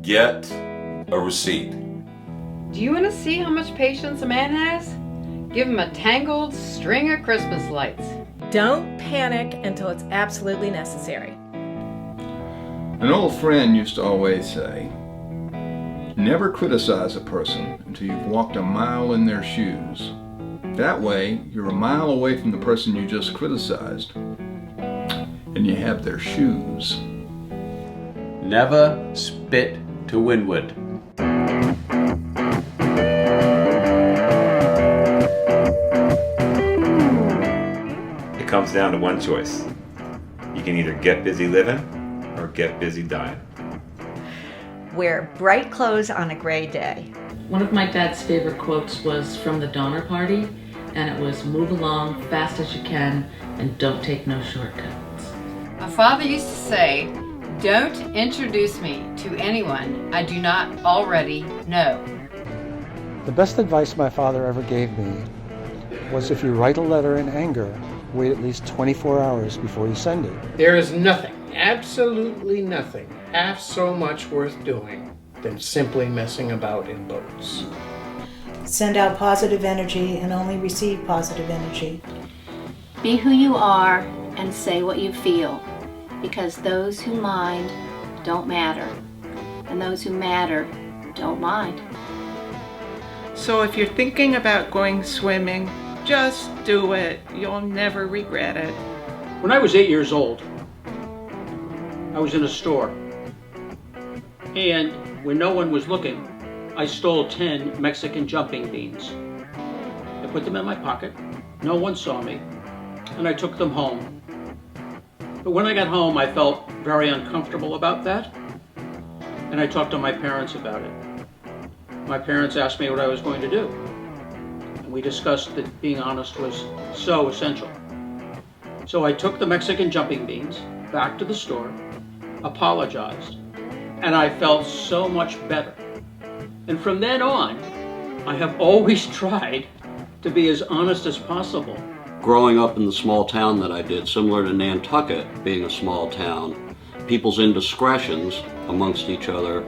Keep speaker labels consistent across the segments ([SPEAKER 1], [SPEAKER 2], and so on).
[SPEAKER 1] Get a receipt.
[SPEAKER 2] Do you want to see how much patience a man has? Give him a tangled string of Christmas lights.
[SPEAKER 3] Don't panic until it's absolutely necessary.
[SPEAKER 4] An old friend used to always say, never criticize a person until you've walked a mile in their shoes. That way, you're a mile away from the person you just criticized, and you have their shoes.
[SPEAKER 5] Never spit to windward.
[SPEAKER 6] It comes down to one choice. You can either get busy living or get busy dying.
[SPEAKER 7] Wear bright clothes on a gray day.
[SPEAKER 8] One of my dad's favorite quotes was from the Donner Party, and it was, "Move along fast as you can and don't take no shortcuts."
[SPEAKER 2] My father used to say, "Don't introduce me to anyone I do not already know."
[SPEAKER 9] The best advice my father ever gave me was, if you write a letter in anger, wait at least 24 hours before you send it.
[SPEAKER 10] There is nothing, absolutely nothing, half so much worth doing than simply messing about in boats.
[SPEAKER 11] Send out positive energy and only receive positive energy.
[SPEAKER 12] Be who you are and say what you feel, because those who mind don't matter, and those who matter don't mind.
[SPEAKER 13] So if you're thinking about going swimming, just do it. You'll never regret it.
[SPEAKER 14] When I was 8 years old, I was in a store, and when no one was looking, I stole 10 Mexican jumping beans. I put them in my pocket, no one saw me, and I took them home. But when I got home, I felt very uncomfortable about that, and I talked to my parents about it. My parents asked me what I was going to do, and we discussed that being honest was so essential. So I took the Mexican jumping beans back to the store, apologized, and I felt so much better. And from then on, I have always tried to be as honest as possible.
[SPEAKER 15] Growing up in the small town that I did, similar to Nantucket being a small town, people's indiscretions amongst each other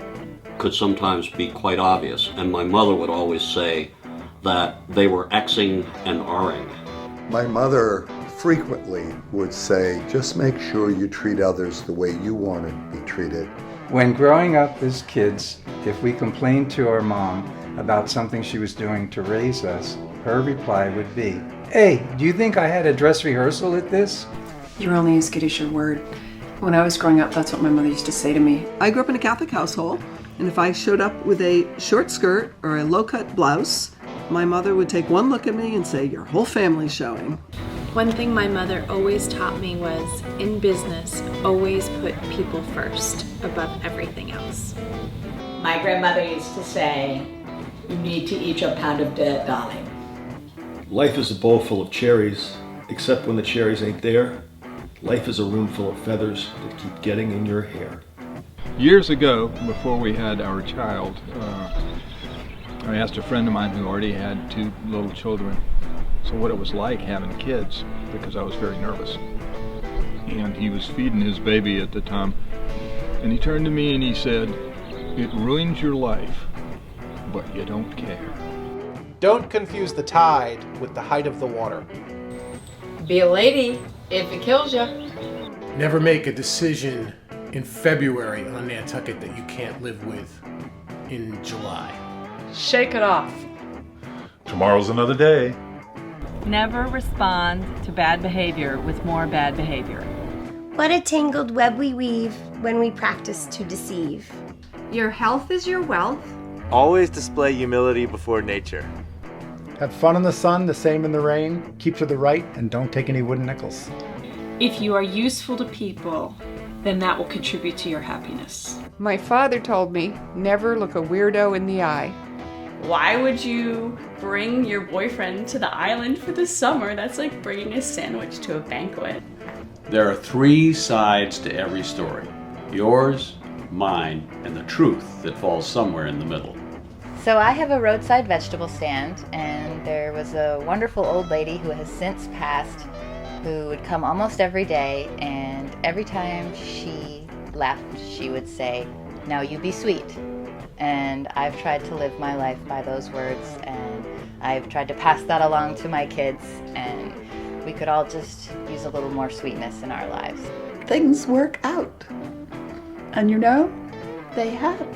[SPEAKER 15] could sometimes be quite obvious. And my mother would always say that they were Xing and Ring.
[SPEAKER 16] My mother frequently would say, just make sure you treat others the way you want to be treated.
[SPEAKER 9] When growing up as kids, if we complained to our mom about something she was doing to raise us, her reply would be, "Hey, do you think I had a dress rehearsal at this?"
[SPEAKER 17] You're only as good as your word. When I was growing up, that's what my mother used to say to me.
[SPEAKER 18] I grew up in a Catholic household, and if I showed up with a short skirt or a low-cut blouse, my mother would take one look at me and say, "Your whole family's showing."
[SPEAKER 3] One thing my mother always taught me was, in business, always put people first above everything else.
[SPEAKER 7] My grandmother used to say, you need to eat your pound of dirt, darling.
[SPEAKER 19] Life is a bowl full of cherries, except when the cherries ain't there. Life is a room full of feathers that keep getting in your hair.
[SPEAKER 4] Years ago, before we had our child, I asked a friend of mine who already had 2 little children, so what it was like having kids, because I was very nervous. And he was feeding his baby at the time, and he turned to me and he said, "It ruins your life, but you don't care."
[SPEAKER 10] Don't confuse the tide with the height of the water.
[SPEAKER 2] Be a lady if it kills you.
[SPEAKER 10] Never make a decision in February on Nantucket that you can't live with in July.
[SPEAKER 13] Shake it off.
[SPEAKER 1] Tomorrow's another day.
[SPEAKER 20] Never respond to bad behavior with more bad behavior.
[SPEAKER 5] What a tangled web we weave when we practice to deceive.
[SPEAKER 6] Your health is your wealth.
[SPEAKER 2] Always display humility before nature.
[SPEAKER 9] Have fun in the sun, the same in the rain. Keep to the right and don't take any wooden nickels.
[SPEAKER 20] If you are useful to people, then that will contribute to your happiness.
[SPEAKER 13] My father told me, never look a weirdo in the eye.
[SPEAKER 20] Why would you bring your boyfriend to the island for the summer? That's like bringing a sandwich to a banquet.
[SPEAKER 5] There are 3 sides to every story. Yours, mine, and the truth that falls somewhere in the middle.
[SPEAKER 12] So I have a roadside vegetable stand, and there was a wonderful old lady who has since passed, who would come almost every day, and every time she left, she would say,
[SPEAKER 21] Now you be sweet. And I've tried to live my life by those words, and I've tried to pass that along to my kids, and we could all just use a little more sweetness in our lives.
[SPEAKER 22] Things work out. And you know, they have.